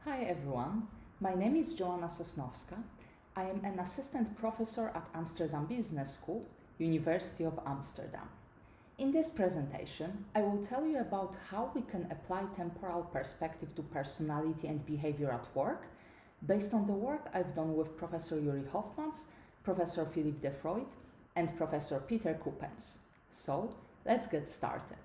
Hi everyone, my name is Sosnowska. I am an assistant professor at Amsterdam Business School, University of Amsterdam. In this presentation, I will tell you about how we can apply temporal perspective to personality and behavior at work based on the work I've done with Professor Yuri Hofmans, Professor Philippe de Fruyt, and Professor Peter Kuppens. So, let's get started.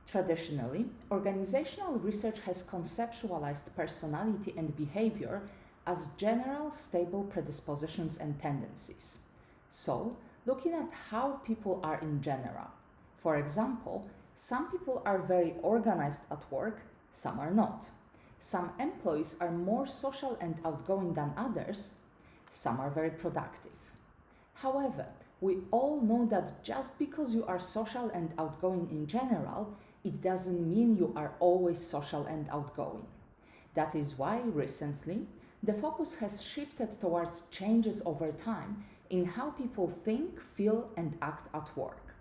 Traditionally, organizational research has conceptualized personality and behavior as general, stable predispositions and tendencies. So, looking at how people are in general. For example, some people are very organized at work, some are not. Some employees are more social and outgoing than others, some are very productive. However, we all know that just because you are social and outgoing in general, it doesn't mean you are always social and outgoing. That is why recently the focus has shifted towards changes over time in how people think, feel, and act at work.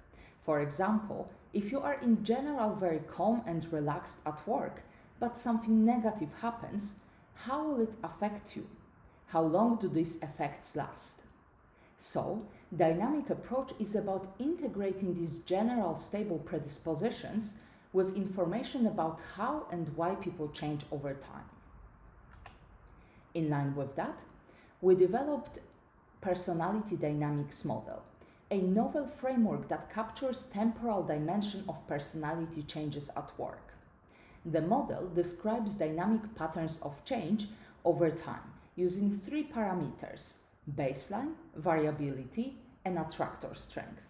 For example, if you are in general very calm and relaxed at work, but something negative happens, how will it affect you? How long do these effects last? So, dynamic approach is about integrating these general stable predispositions with information about how and why people change over time. In line with that, we developed Personality Dynamics Model, a novel framework that captures temporal dimension of personality changes at work. The model describes dynamic patterns of change over time using three parameters: baseline, variability, and attractor strength.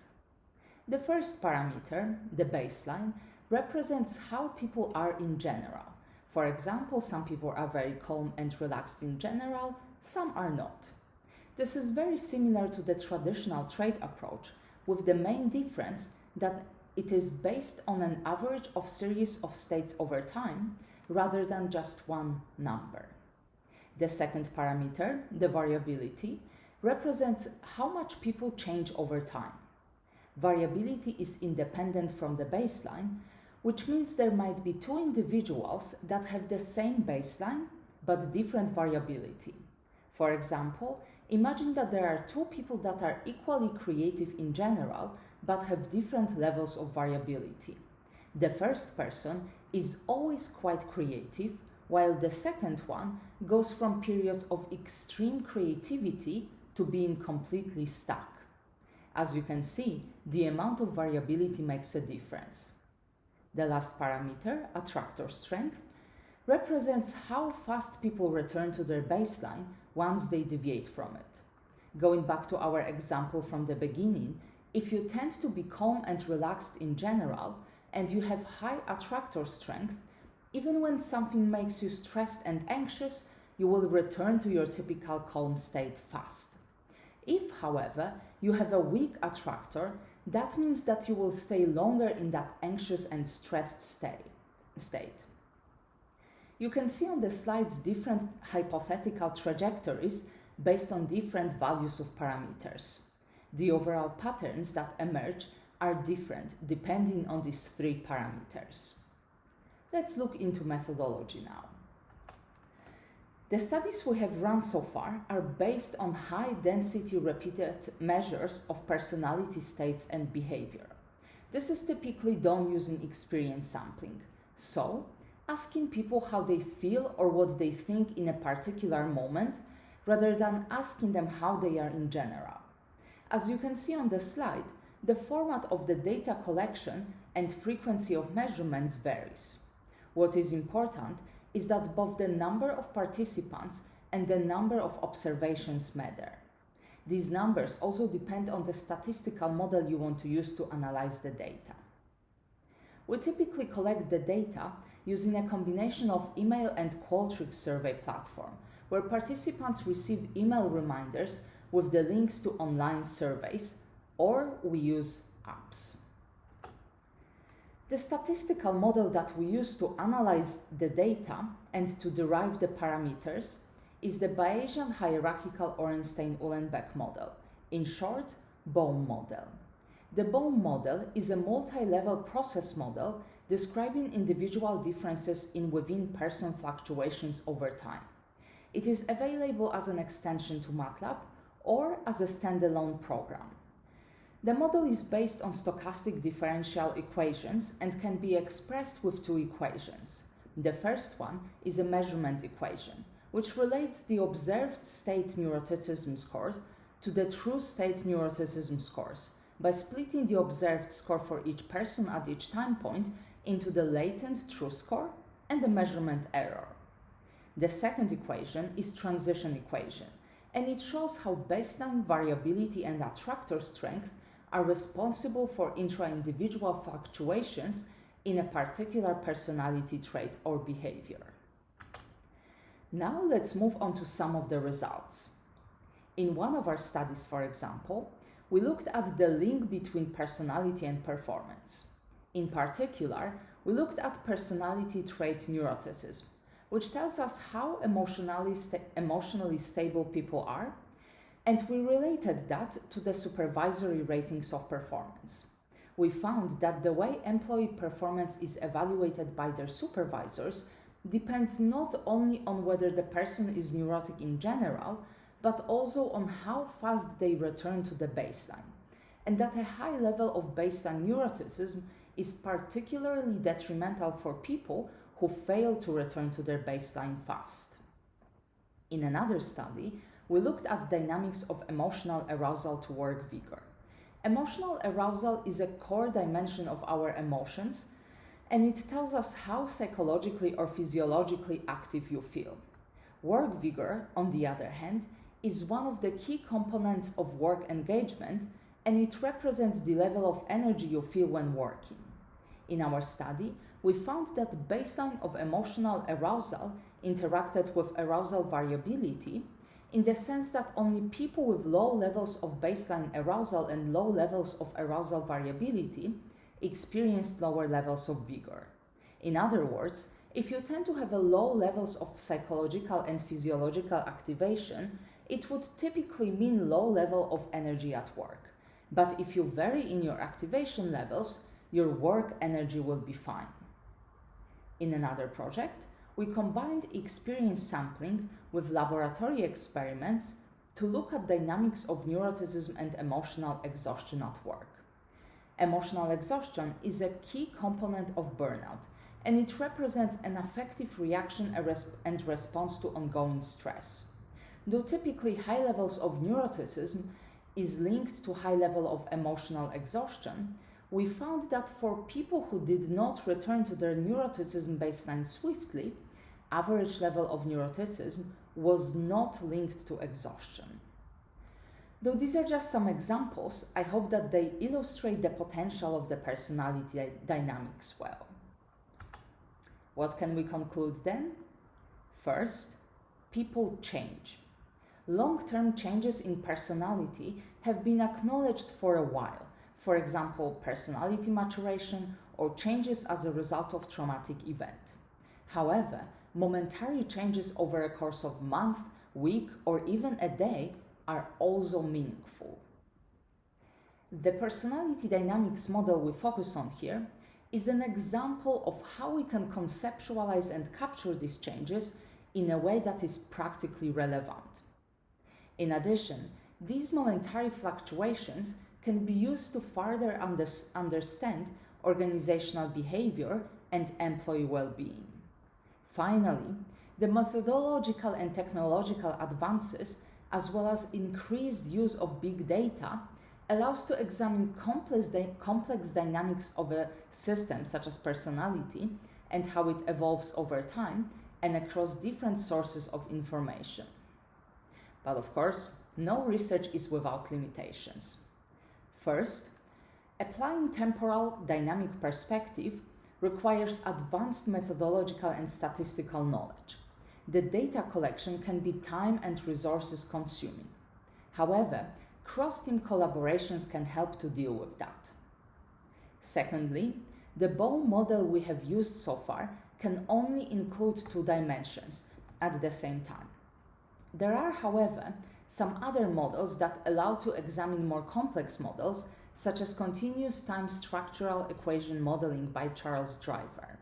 The first parameter, the baseline, represents how people are in general. For example, some people are very calm and relaxed in general, some are not. This is very similar to the traditional trait approach, with the main difference that it is based on an average of series of states over time, rather than just one number. The second parameter, the variability, represents how much people change over time. Variability is independent from the baseline, which means there might be two individuals that have the same baseline but different variability. For example, imagine that there are two people that are equally creative in general but have different levels of variability. The first person is always quite creative, while the second one goes from periods of extreme creativity to being completely stuck. As you can see, the amount of variability makes a difference. The last parameter, attractor strength, represents how fast people return to their baseline once they deviate from it. Going back to our example from the beginning, if you tend to be calm and relaxed in general, and you have high attractor strength, even when something makes you stressed and anxious, you will return to your typical calm state fast. If, however, you have a weak attractor, that means that you will stay longer in that anxious and stressed state. You can see on the slides different hypothetical trajectories based on different values of parameters. The overall patterns that emerge are different depending on these three parameters. Let's look into methodology now. The studies we have run so far are based on high-density repeated measures of personality states and behavior. This is typically done using experience sampling, so asking people how they feel or what they think in a particular moment, rather than asking them how they are in general. As you can see on the slide, the format of the data collection and frequency of measurements varies. What is important is that both the number of participants and the number of observations matter. These numbers also depend on the statistical model you want to use to analyze the data. We typically collect the data using a combination of email and Qualtrics survey platform, where participants receive email reminders with the links to online surveys, or we use apps. The statistical model that we use to analyze the data and to derive the parameters is the Bayesian Hierarchical Ornstein-Uhlenbeck model, in short, BOEM model. The BOEM model is a multi-level process model describing individual differences in within-person fluctuations over time. It is available as an extension to MATLAB or as a standalone program. The model is based on stochastic differential equations and can be expressed with two equations. The first one is a measurement equation, which relates the observed state neuroticism scores to the true state neuroticism scores by splitting the observed score for each person at each time point into the latent true score and the measurement error. The second equation is transition equation, and it shows how baseline variability and attractor strength are responsible for intra-individual fluctuations in a particular personality trait or behavior. Now let's move on to some of the results. In one of our studies, for example, we looked at the link between personality and performance. In particular, we looked at personality trait neuroticism, which tells us how emotionally stable people are, and we related that to the supervisory ratings of performance. We found that the way employee performance is evaluated by their supervisors depends not only on whether the person is neurotic in general, but also on how fast they return to the baseline, and that a high level of baseline neuroticism is particularly detrimental for people who fail to return to their baseline fast. In another study, we looked at dynamics of emotional arousal to work vigor. Emotional arousal is a core dimension of our emotions, and it tells us how psychologically or physiologically active you feel. Work vigor, on the other hand, is one of the key components of work engagement, and it represents the level of energy you feel when working. In our study, we found that baseline of emotional arousal interacted with arousal variability in the sense that only people with low levels of baseline arousal and low levels of arousal variability experienced lower levels of vigor. In other words, if you tend to have a low levels of psychological and physiological activation, it would typically mean low level of energy at work. But if you vary in your activation levels, your work energy will be fine. In another project, we combined experience sampling with laboratory experiments to look at dynamics of neuroticism and emotional exhaustion at work. Emotional exhaustion is a key component of burnout, and it represents an affective reaction and response to ongoing stress. Though typically high levels of neuroticism is linked to high level of emotional exhaustion, we found that for people who did not return to their neuroticism baseline swiftly, average level of neuroticism was not linked to exhaustion. Though these are just some examples, I hope that they illustrate the potential of the personality dynamics well. What can we conclude then? First, people change. Long-term changes in personality have been acknowledged for a while. For example, personality maturation or changes as a result of traumatic event. However, momentary changes over a course of month, week, or even a day are also meaningful. The personality dynamics model we focus on here is an example of how we can conceptualize and capture these changes in a way that is practically relevant. In addition, these momentary fluctuations can be used to further understand organizational behavior and employee well-being. Finally, the methodological and technological advances, as well as increased use of big data, allows to examine complex dynamics of a system such as personality and how it evolves over time and across different sources of information. But of course, no research is without limitations. First, applying temporal dynamic perspective requires advanced methodological and statistical knowledge. The data collection can be time and resources consuming. However, cross-team collaborations can help to deal with that. Secondly, the Bohm model we have used so far can only include 2 dimensions at the same time. There are, however, some other models that allow to examine more complex models, such as continuous time structural equation modeling by Charles Driver.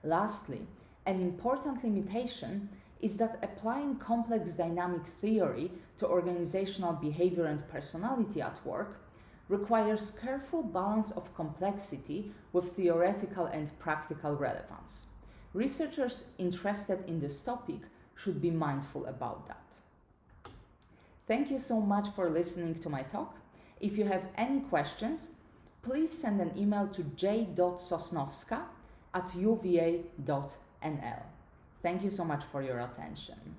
Lastly, an important limitation is that applying complex dynamic theory to organizational behavior and personality at work requires careful balance of complexity with theoretical and practical relevance. Researchers interested in this topic should be mindful about that. Thank you so much for listening to my talk. If you have any questions, please send an email to j.sosnowska@uva.nl. Thank you so much for your attention.